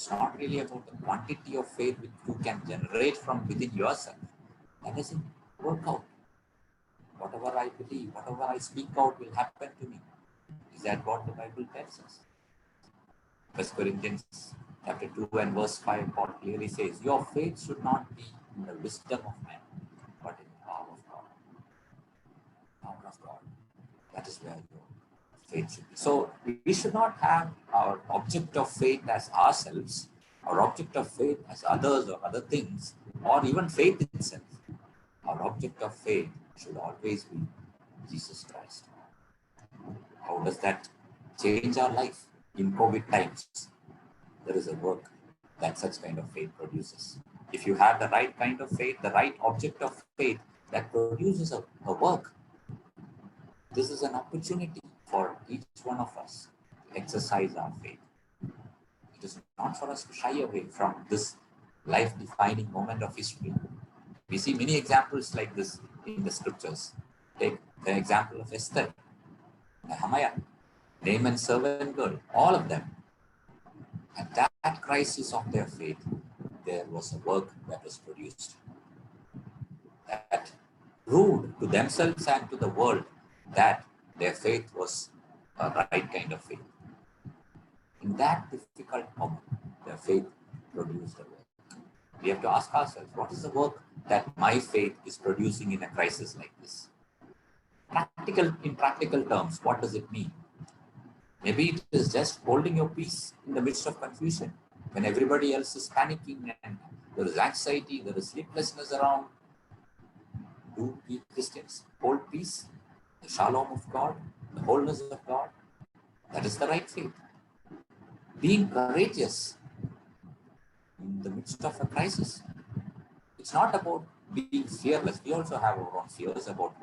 It's not really about the quantity of faith which you can generate from within yourself. That doesn't work out. Whatever I believe, whatever I speak out will happen to me. Is that what the Bible tells us? 1 Corinthians chapter 2 and verse 5, Paul clearly says, your faith should not be in the wisdom of man, but in the power of God. Power of God. That is where your faith should be. So we should not have our object of faith as ourselves, our object of faith as others or other things, or even faith itself. Our object of faith should always be Jesus Christ. How does that change our life? In COVID times, there is a work that such kind of faith produces. If you have the right kind of faith, the right object of faith that produces a work, this is an opportunity for each one of us to exercise our faith. It is not for us to shy away from this life-defining moment of history. We see many examples like this in the scriptures. Take the example of Esther, Nehemiah, Naaman's servant girl, all of them. At that crisis of their faith, there was a work that was produced that proved to themselves and to the world that their faith was a right kind of faith. In that difficult moment, their faith produced a work. We have to ask ourselves, what is the work that my faith is producing in a crisis like this? In practical terms, what does it mean? Maybe it is just holding your peace in the midst of confusion when everybody else is panicking and there is anxiety, there is sleeplessness around. Do we Christians hold peace? The shalom of God, the wholeness of God, that is the right faith. Being courageous in the midst of a crisis. It's not about being fearless. We also have our own fears about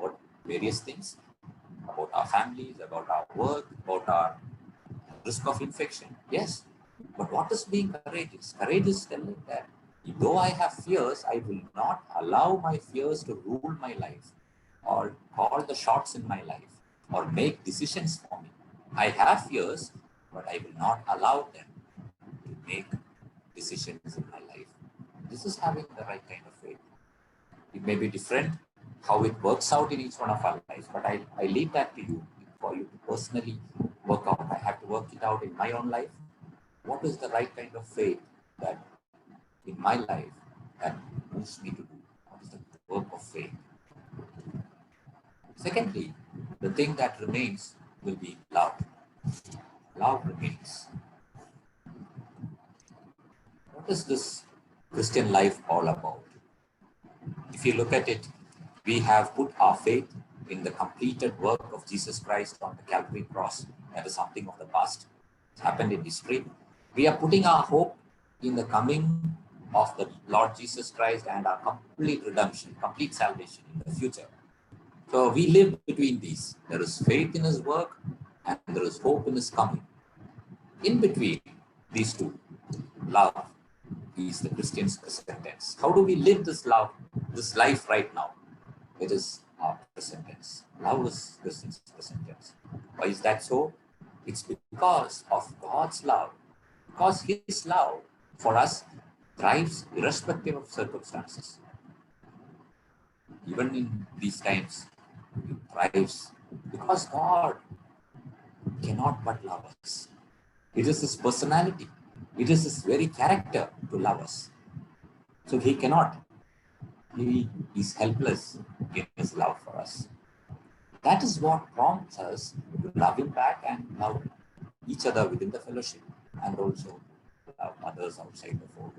various things, about our families, about our work, about our risk of infection. Yes, but what is being courageous? Courage is telling that though I have fears, I will not allow my fears to rule my life or call the shots in my life or make decisions for me. I have fears, but I will not allow them to make decisions in my life. This is having the right kind of faith. It may be different how it works out in each one of our lives, but I leave that to you for you to personally work out. I have to work it out in my own life. What is the right kind of faith that in my life that moves me to do? What is the work of faith? Secondly, the thing that remains will be love. Love remains. What is this Christian life all about? If you look at it, we have put our faith in the completed work of Jesus Christ on the Calvary cross. That is something of the past. It's happened in history. We are putting our hope in the coming of the Lord Jesus Christ and our complete redemption, complete salvation in the future. So we live between these. There is faith in his work and there is hope in his coming. In between these two, love is the Christian's present tense. How do we live this love, this life right now? It is our present tense. Love is Christian's present tense. Why is that so? It's because of God's love. Because his love for us thrives irrespective of circumstances. Even in these times, it thrives because God cannot but love us. It is his personality. It is his very character to love us. So he cannot. He is helpless in his love for us. That is what prompts us to love him back and love each other within the fellowship and also love others outside the fold.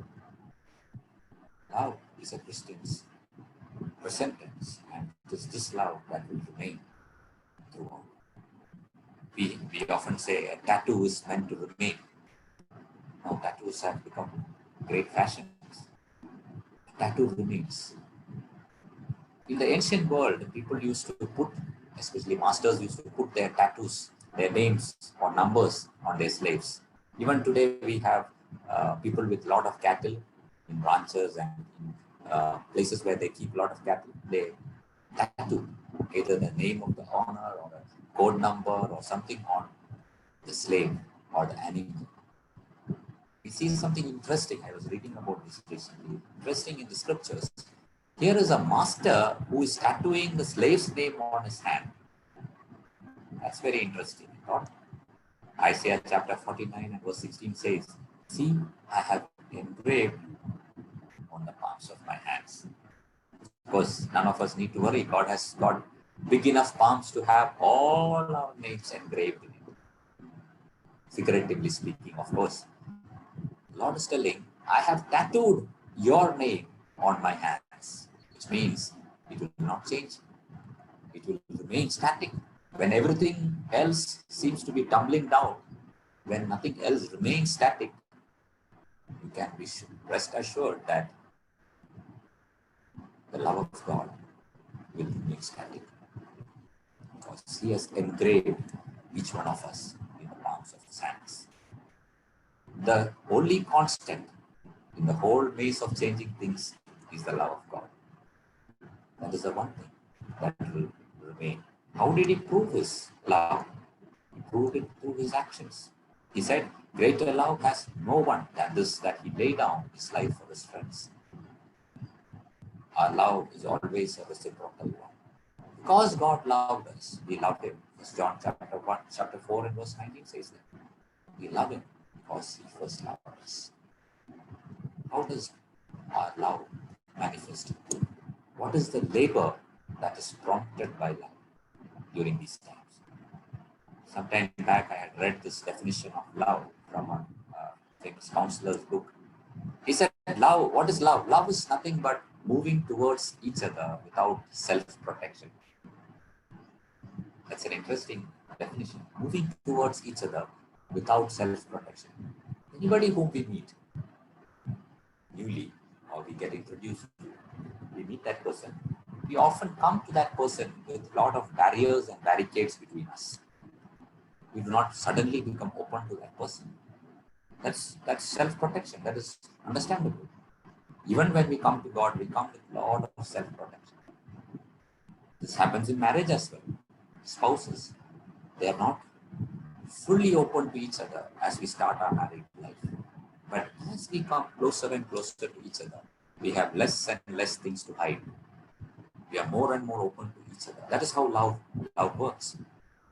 Love is a Christian's present tense, and it is this love that will remain throughout. We often say a tattoo is meant to remain. Now tattoos have become great fashions. A tattoo remains. In the ancient world, people used to put, especially masters used to put their tattoos, their names or numbers on their slaves. Even today, we have people with a lot of cattle in ranches and in places where they keep a lot of cattle. They tattoo either the name of the owner or a code number or something on the slave or the animal. We see something interesting. I was reading about this recently. Interesting in the scriptures. Here is a master who is tattooing the slave's name on his hand. That's very interesting. Not? Isaiah chapter 49 and verse 16 says, see, I have engraved on the palms of my hands. Of course, none of us need to worry. God has got big enough palms to have all our names engraved in it. Figuratively speaking, of course. The Lord is telling, I have tattooed your name on my hands, which means it will not change. It will remain static. When everything else seems to be tumbling down, when nothing else remains static, you can be rest assured that the love of God will remain static, because He has engraved each one of us in the palms of His hands. The only constant in the whole maze of changing things is the love of God. That is the one thing that will remain. How did He prove His love? He proved it through His actions. He said, greater love has no one than this, that He laid down His life for His friends. Our love is always a reciprocal one. Because God loved us, we loved Him. As John chapter 4 and verse 19 says that. We love Him because He first loved us. How does our love manifest? What is the labor that is prompted by love during these times? Some time back, I had read this definition of love from a famous counselor's book. He said, love, what is love? Love is nothing but moving towards each other without self-protection. That's an interesting definition. Moving towards each other without self-protection. Anybody whom we meet newly or we get introduced to, we meet that person, we often come to that person with a lot of barriers and barricades between us. We do not suddenly become open to that person. That's self-protection. That is understandable. Even when we come to God, we come with a lot of self-protection. This happens in marriage as well. Spouses, they are not fully open to each other as we start our married life. But as we come closer and closer to each other, we have less and less things to hide. We are more and more open to each other. That is how love works.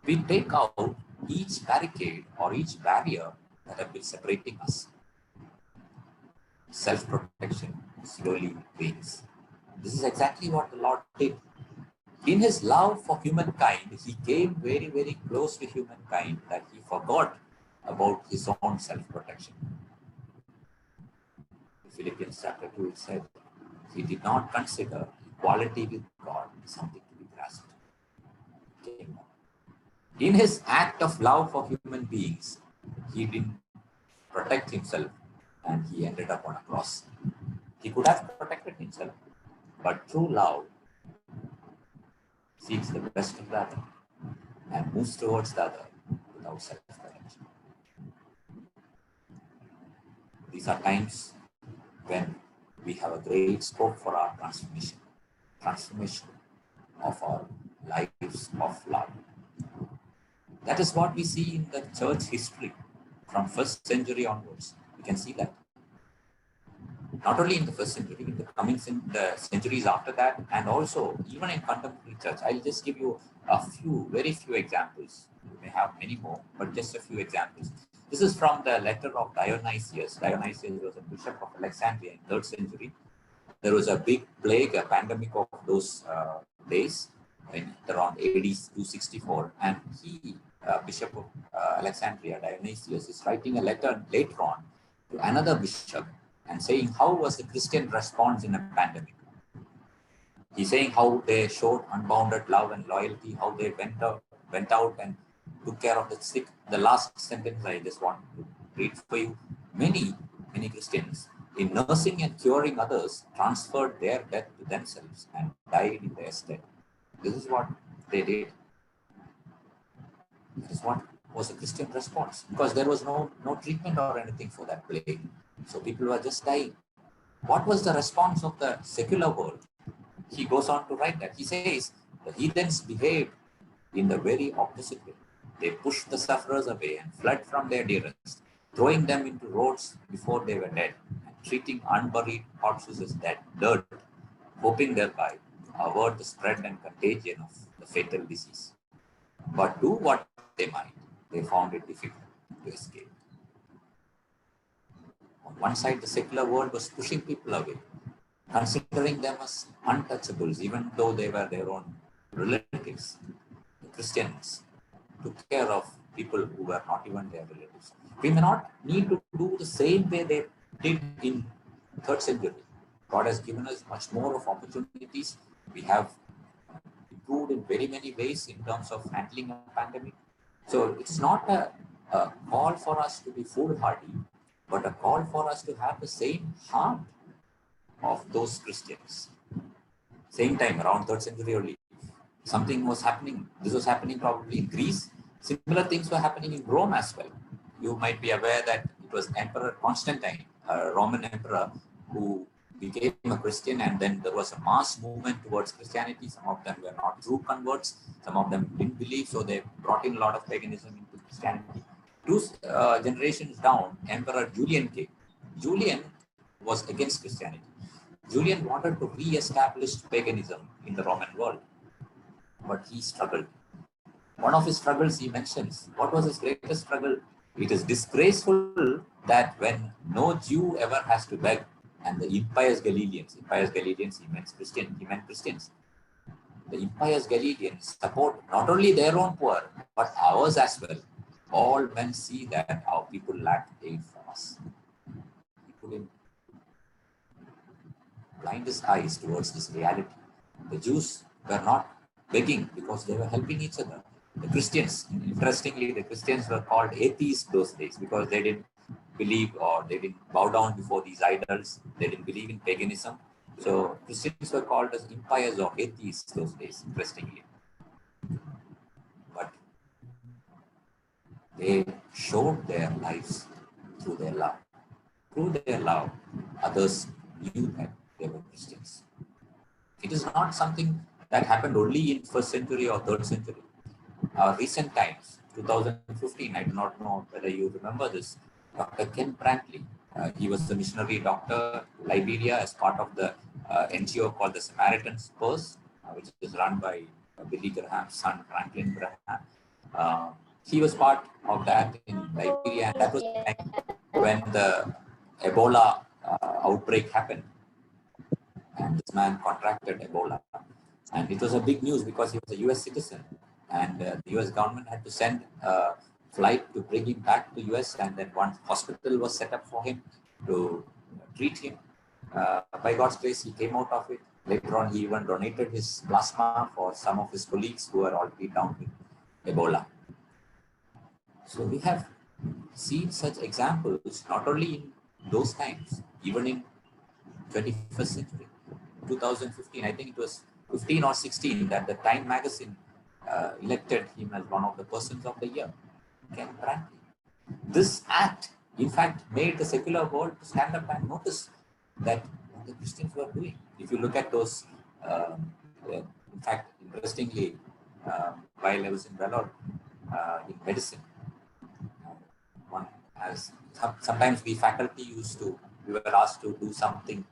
We take out each barricade or each barrier that have been separating us. Self-protection slowly wanes. This is exactly what the Lord did. In His love for humankind, He came very, very close to humankind that He forgot about His own self-protection. In Philippians chapter 2, it said, He did not consider equality with God something to be grasped. In His act of love for human beings, He didn't protect Himself and He ended up on a cross. He could have protected Himself, but true love seeks the best of the other and moves towards the other without self-protection. These are times when we have a great scope for our transformation of our lives of love. That is what we see in the church history from 1st century onwards. We can see that. Not only in the 1st century, in the coming the centuries after that, and also even in contemporary church. I'll just give you very few examples. You may have many more, but just a few examples. This is from the letter of Dionysius. Dionysius was a bishop of Alexandria in 3rd century. There was a big plague, a pandemic of those days, around AD 264, and he, Bishop of Alexandria, Dionysius, is writing a letter later on to another bishop and saying how was the Christian response in a pandemic. He's saying how they showed unbounded love and loyalty, how they went out and took care of the sick. The last sentence I just want to read for you. Many Christians, in nursing and curing others, transferred their death to themselves and died in their stead. This is what they did. This is what was a Christian response, because there was no treatment or anything for that plague. So people were just dying. What was the response of the secular world? He goes on to write that. He says, the heathens behaved in the very opposite way. They pushed the sufferers away and fled from their dearest. throwing them into roads before they were dead, and treating unburied corpses as dead dirt, hoping thereby avert the spread and contagion of the fatal disease. But do what they might, they found it difficult to escape. On one side, the secular world was pushing people away, considering them as untouchables, even though they were their own relatives. The Christians took care of people who were not even their relatives. We may not need to do the same way they did in 3rd century. God has given us much more of opportunities. We have improved in very many ways in terms of handling a pandemic. So it's not a call for us to be foolhardy, but a call for us to have the same heart of those Christians. Same time, around 3rd century only, something was happening. This was happening probably in Greece. Similar things were happening in Rome as well. You might be aware that it was Emperor Constantine, a Roman emperor, who became a Christian, and then there was a mass movement towards Christianity. Some of them were not true converts. Some of them didn't believe, so they brought in a lot of paganism into Christianity. 2 generations down, Emperor Julian came. Julian was against Christianity. Julian wanted to re-establish paganism in the Roman world, but he struggled. One of his struggles he mentions. What was his greatest struggle? It is disgraceful that when no Jew ever has to beg, and the impious Galileans, he meant Christians. The impious Galileans support not only their own poor, but ours as well. All men see that our people lack aid from us. He couldn't blind his eyes towards this reality. The Jews were not begging because they were helping each other. The Christians, interestingly, the Christians were called atheists those days because they didn't believe, or they didn't bow down before these idols. They didn't believe in paganism. So Christians were called as impious or atheists those days, interestingly. But they showed their lives through their love. Through their love, others knew that they were Christians. It is not something that happened only in 1st century or 3rd century. Recent times, 2015, I do not know whether you remember this, Dr. Ken Brantley. He was a missionary doctor in Liberia as part of the NGO called the Samaritan's Purse, which is run by Billy Graham's son, Franklin Graham. He was part of that in Liberia, and that was the time when the Ebola outbreak happened. And this man contracted Ebola. And it was a big news because he was a US citizen. And the US government had to send a flight to bring him back to US. And then one hospital was set up for him to treat him. By God's grace, he came out of it. Later on, he even donated his plasma for some of his colleagues who were already down with Ebola. So we have seen such examples not only in those times, even in 21st century. 2015, I think it was 15 or 16, that the Time magazine elected him as one of the persons of the year, Ken Brantley. This act, in fact, made the secular world to stand up and notice that what the Christians were doing. If you look at those, in fact, interestingly, while I was in Vellore in medicine, one has sometimes we faculty we were asked to do something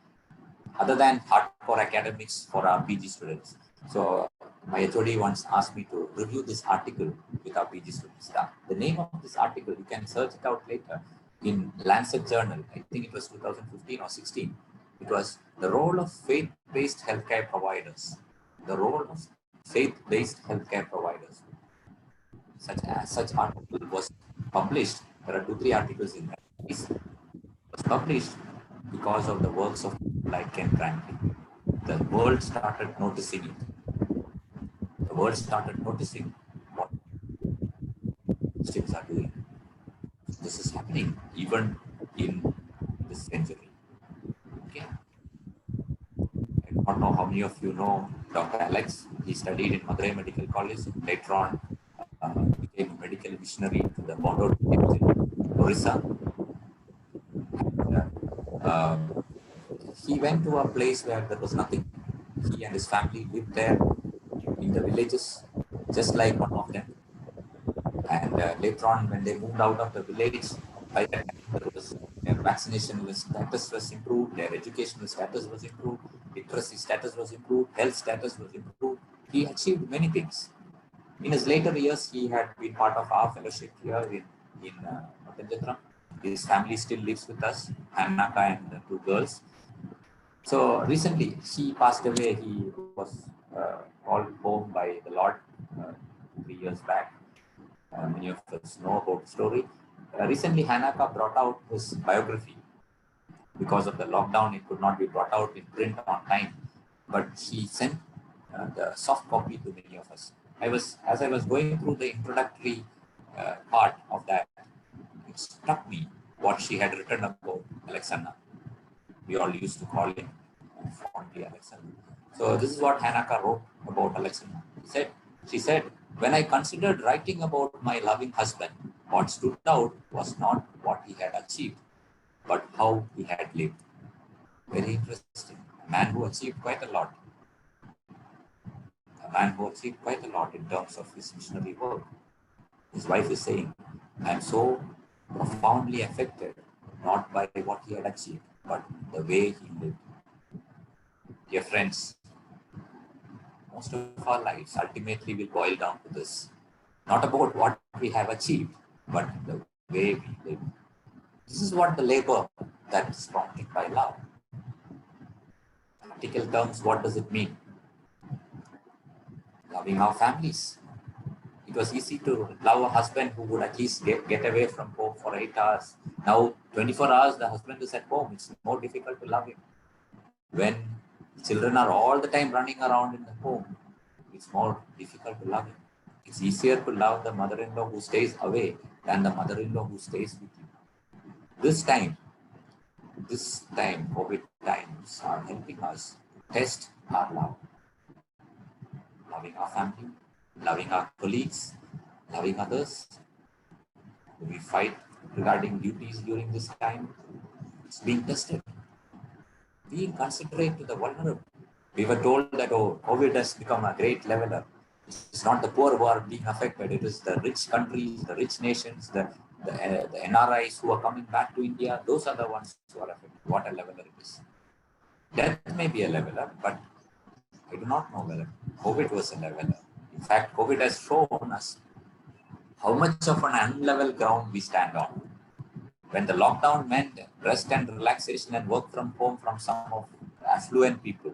other than hardcore academics for our PG students. So my HOD once asked me to review this article with our PG students. The name of this article, you can search it out later, in Lancet Journal. I think it was 2015 or 16. It was the role of faith-based healthcare providers. The role of faith-based healthcare providers. Such article was published. There are 2-3 articles in that. It was published because of the works of like Ken Brantley. The world started noticing it. The world started noticing what Christians are doing. This is happening even in this century. Okay. I don't know how many of you know Dr. Alex. He studied in Madurai Medical College. Later on, became a medical missionary to the Vellore in Orissa. And, he went to a place where there was nothing. He and his family lived there in the villages, just like one of them. And later on, when they moved out of the village, by that time, their vaccination status was improved, their educational status was improved, literacy status was improved, health status was improved. He achieved many things. In his later years, he had been part of our fellowship here in Oddanchathram. His family still lives with us, Hannaka and the two girls. So recently, she passed away. He was called home by the Lord 3 years back. Many of us know about the story. Recently, Hannaka brought out his biography. Because of the lockdown, it could not be brought out in print on time, but she sent the soft copy to many of us. As I was going through the introductory part of that, it struck me what she had written about Alexander. We all used to call him fondly Alexander. So this is what Hannaka wrote about Alexander. She said, when I considered writing about my loving husband, what stood out was not what he had achieved, but how he had lived. Very interesting. A man who achieved quite a lot. A man who achieved quite a lot in terms of his missionary work. His wife is saying, I am so profoundly affected, not by what he had achieved, but the way he lived. Dear friends, most of our lives ultimately will boil down to this. Not about what we have achieved, but the way we live. This is what the labor that is prompted by love. Practical terms, what does it mean? Loving our families. It was easy to love a husband who would at least get away from home for 8 hours. Now, 24 hours, the husband is at home. It's more difficult to love him. When children are all the time running around in the home, it's more difficult to love him. It's easier to love the mother-in-law who stays away than the mother-in-law who stays with you. This time, COVID times are helping us test our love. Loving our family, loving our colleagues, loving others. We fight regarding duties during this time. It's being tested. Being considerate to the vulnerable. We were told that, oh, COVID has become a great leveler. It's not the poor who are being affected. It is the rich countries, the rich nations, the NRIs who are coming back to India. Those are the ones who are affected. What a leveler it is. Death may be a leveler, but I do not know whether COVID was a leveler. In fact, COVID has shown us how much of an unlevel ground we stand on. When the lockdown meant rest and relaxation and work from home from some of the affluent people,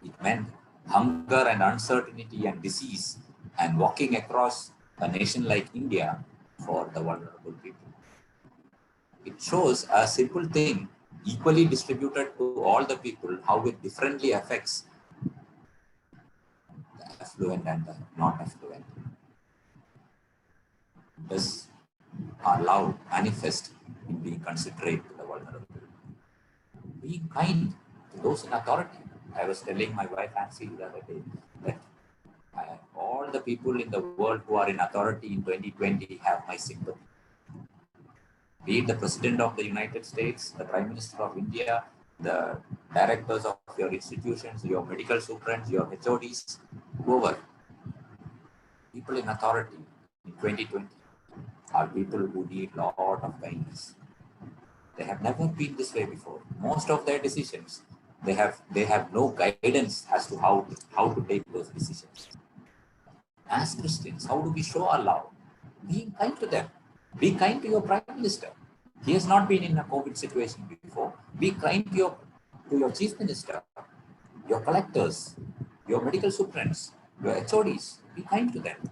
it meant hunger and uncertainty and disease and walking across a nation like India for the vulnerable people. It shows a simple thing equally distributed to all the people, how it differently affects the affluent and the not affluent. Does our love manifest in being considerate to the vulnerable? Being kind to those in authority. I was telling my wife Nancy the other day that all the people in the world who are in authority in 2020 have my sympathy. Be it the President of the United States, the Prime Minister of India, the directors of your institutions, your medical superintendents, your HODs, whoever. People in authority in 2020 are people who need a lot of kindness. They have never been this way before. Most of their decisions, they have no guidance as to how to take those decisions. As Christians, how do we show our love? Being kind to them. Be kind to your Prime Minister. He has not been in a COVID situation before. Be kind to your Chief Minister, your collectors, your medical superintendents, your HODs. Be kind to them.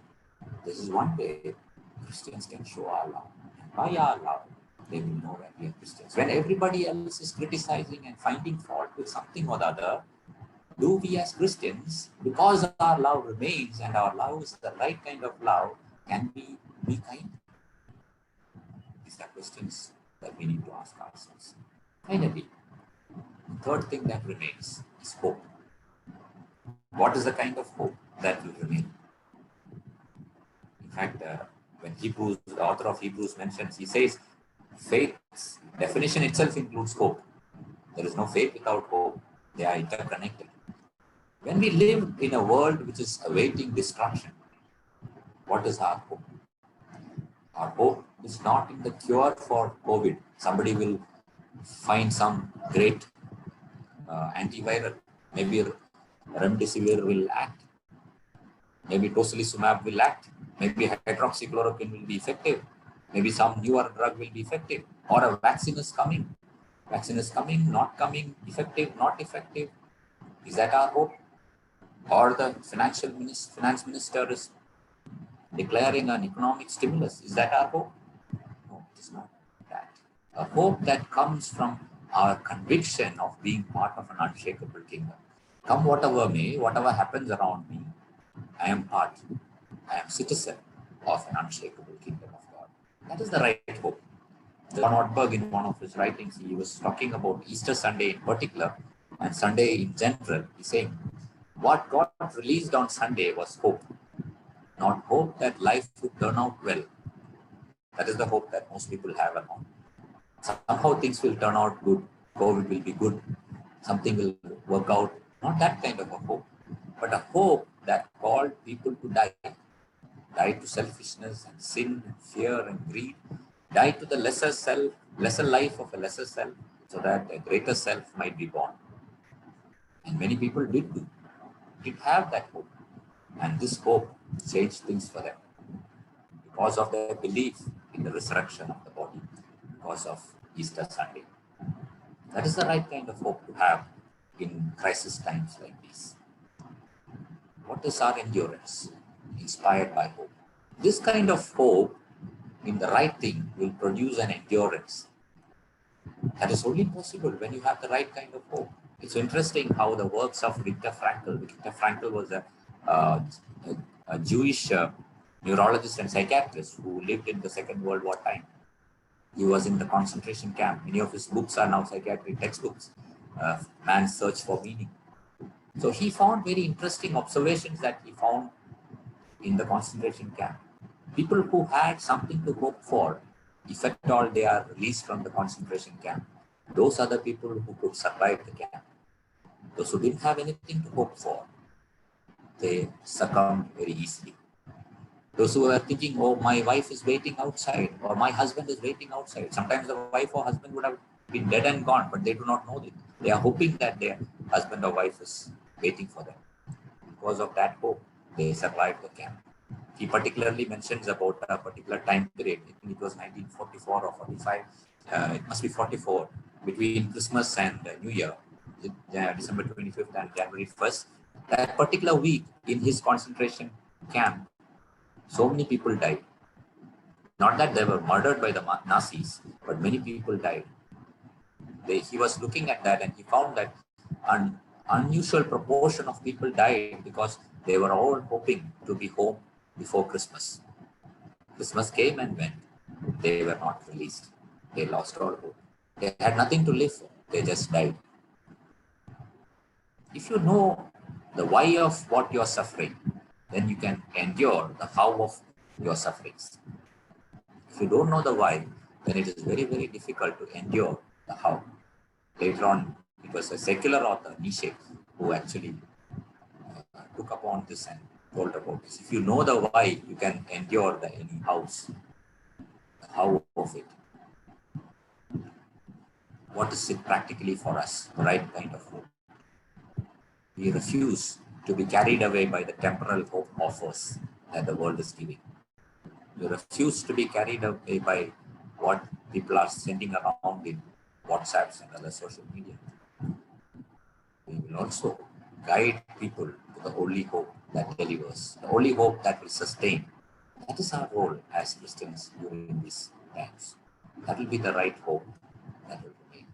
This is one way Christians can show our love. And by our love, they will know that we are Christians. When everybody else is criticizing and finding fault with something or the other, do we as Christians, because our love remains and our love is the right kind of love, can we be kind? These are questions that we need to ask ourselves. Finally, the third thing that remains is hope. What is the kind of hope that will remain? In fact, when the author of Hebrews mentions, he says, faith's definition itself includes hope. There is no faith without hope. They are interconnected. When we live in a world which is awaiting destruction, what is our hope? Our hope is not in the cure for COVID. Somebody will find some great antiviral. Maybe remdesivir will act. Maybe tocilizumab will act. Maybe hydroxychloroquine will be effective. Maybe some newer drug will be effective. Or a vaccine is coming. Vaccine is coming, not coming, effective, not effective. Is that our hope? Or the finance minister is declaring an economic stimulus. Is that our hope? No, it is not that. A hope that comes from our conviction of being part of an unshakable kingdom. Come whatever may, whatever happens around me, I am part, I am citizen of an unshakable kingdom of God. That is the right hope. John Ortberg, in one of his writings, he was talking about Easter Sunday in particular and Sunday in general. He's saying, what God released on Sunday was hope. Not hope that life would turn out well. That is the hope that most people have around. Somehow things will turn out good. COVID will be good. Something will work out. Not that kind of a hope, but a hope that called people to die. Die to selfishness and sin and fear and greed. Die to the lesser self, lesser life of a lesser self, so that a greater self might be born. And many people did have that hope. And this hope changed things for them because of their belief in the resurrection of the body, because of Easter Sunday. That is the right kind of hope to have in crisis times like these. What is our endurance? Inspired by hope. This kind of hope in the right thing will produce an endurance. That is only possible when you have the right kind of hope. It's interesting how the works of Viktor Frankl was a Jewish neurologist and psychiatrist who lived in the Second World War time. He was in the concentration camp. Many of his books are now psychiatric textbooks. Man's Search for Meaning. So he found very interesting observations that he found in the concentration camp. People who had something to hope for, if at all they are released from the concentration camp, those are the people who could survive the camp. Those who didn't have anything to hope for, they succumbed very easily. Those who are thinking, oh, my wife is waiting outside, or my husband is waiting outside. Sometimes the wife or husband would have been dead and gone, but they do not know it. They are hoping that their husband or wife is waiting for them. Because of that hope, they survived the camp. He particularly mentions about a particular time period. I think it was 1944 or 45. It must be 44, between Christmas and New Year, December 25th and January 1st. That particular week in his concentration camp, so many people died. Not that they were murdered by the Nazis, but many people died. He was looking at that and he found that an unusual proportion of people died because they were all hoping to be home before Christmas. Christmas came and went. They were not released. They lost all hope. They had nothing to live for. They just died. If you know the why of what you are suffering, then you can endure the how of your sufferings. If you don't know the why, then it is very, very difficult to endure the how. Later on, it was a secular author, Nietzsche, who actually took upon this and told about this. If you know the why, you can endure the any hows, the how of it. What is it practically for us? The right kind of hope. We refuse to be carried away by the temporal hope offers that the world is giving. We refuse to be carried away by what people are sending around in WhatsApps and other social media. We will also guide people to the only hope that delivers, the only hope that will sustain. That is our role as Christians during these times. That will be the right hope that will remain.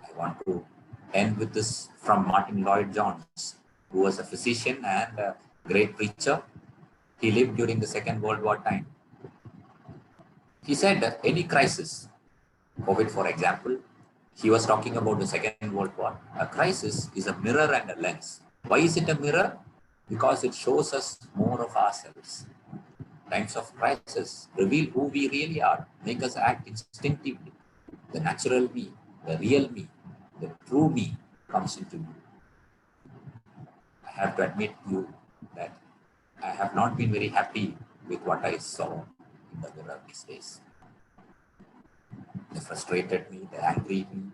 I want to end with this from Martin Lloyd-Jones, who was a physician and a great preacher. He lived during the Second World War time. He said that any crisis, COVID for example, he was talking about the Second World War. A crisis is a mirror and a lens. Why is it a mirror? Because it shows us more of ourselves. Times of crisis reveal who we really are, make us act instinctively. The natural me, the real me, the true me comes into view. I have to admit to you that I have not been very happy with what I saw in the mirror these days. The frustrated me, the angry me,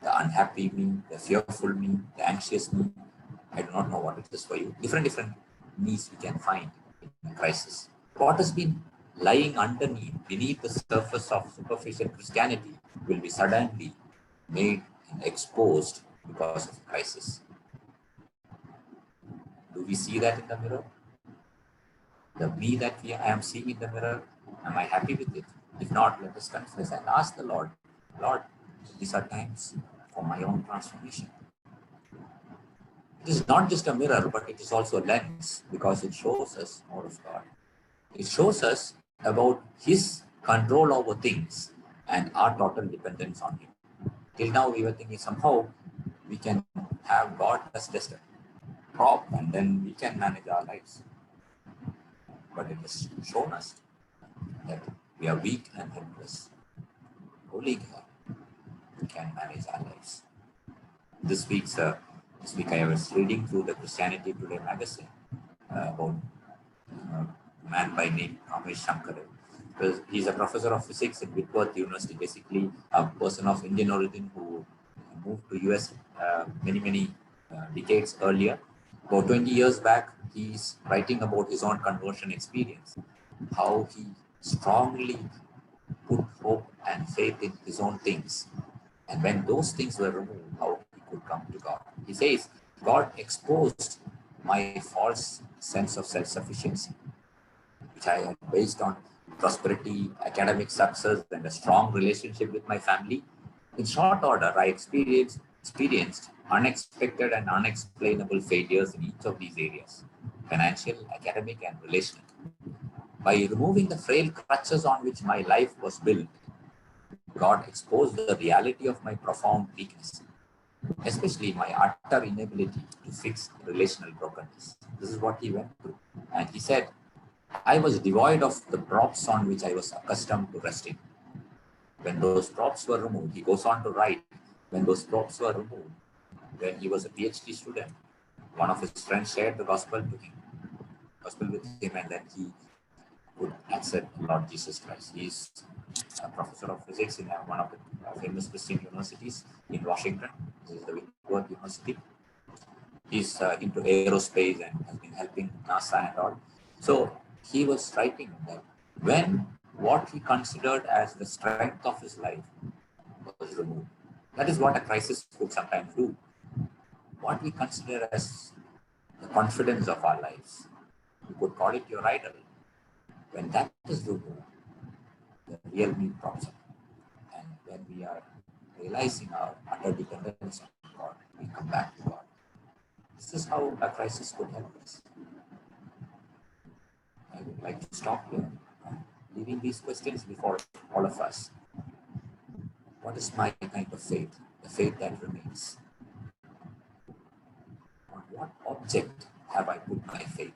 the unhappy me, the fearful me, the anxious me. I do not know what it is for you. Different me's we can find in a crisis. What has been lying underneath, beneath the surface of superficial Christianity will be suddenly made and exposed because of crisis. Do we see that in the mirror? The me that I am seeing in the mirror, am I happy with it? If not, let us confess and ask the Lord, Lord, these are times for my own transformation. It is not just a mirror, but it is also a lens because it shows us more of God. It shows us about His control over things and our total dependence on Him. Till now, we were thinking somehow we can have God as just a prop and then we can manage our lives. But it has shown us that we are weak and helpless. Only God can manage our lives. This week I was reading through the Christianity Today magazine about a man by name Ramesh Shankar. He's a professor of physics at Whitworth University, basically a person of Indian origin who moved to US many decades earlier. About 20 years back, he's writing about his own conversion experience, how he strongly put hope and faith in his own things. And when those things were removed, how he could come to God. He says, God exposed my false sense of self-sufficiency, which I had based on prosperity, academic success, and a strong relationship with my family. In short order, I experienced unexpected and unexplainable failures in each of these areas: financial, academic, and relational. By removing the frail crutches on which my life was built, God exposed the reality of my profound weakness, especially my utter inability to fix relational brokenness. This is what he went through. And he said, I was devoid of the props on which I was accustomed to resting. When those props were removed, he goes on to write, when those props were removed, when he was a PhD student, one of his friends shared the gospel with him, and then he could accept Lord Jesus Christ. He is a professor of physics in one of the famous Christian universities in Washington. This is the Whitworth University. He's into aerospace and has been helping NASA and all. So he was writing that when what he considered as the strength of his life was removed, that is what a crisis could sometimes do. What we consider as the confidence of our lives, you could call it your idol. When that is removed, the real me props up. And when we are realizing our utter dependence on God, we come back to God. This is how a crisis could help us. I would like to stop here, leaving these questions before all of us. What is my kind of faith? The faith that remains. On what object have I put my faith?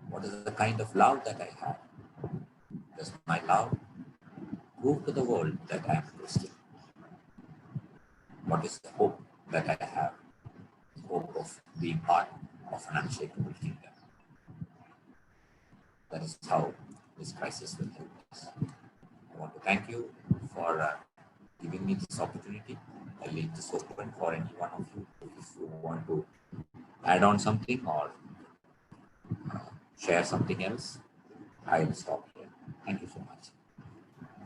What is the kind of love that I have? Does my love prove to the world that I am a Christian? What is the hope that I have? The hope of being part of an unshakable kingdom. That is how this crisis will help us. I want to thank you for giving me this opportunity. I leave this open for any one of you if you want to add on something or share something else. I will stop here. Thank you so much.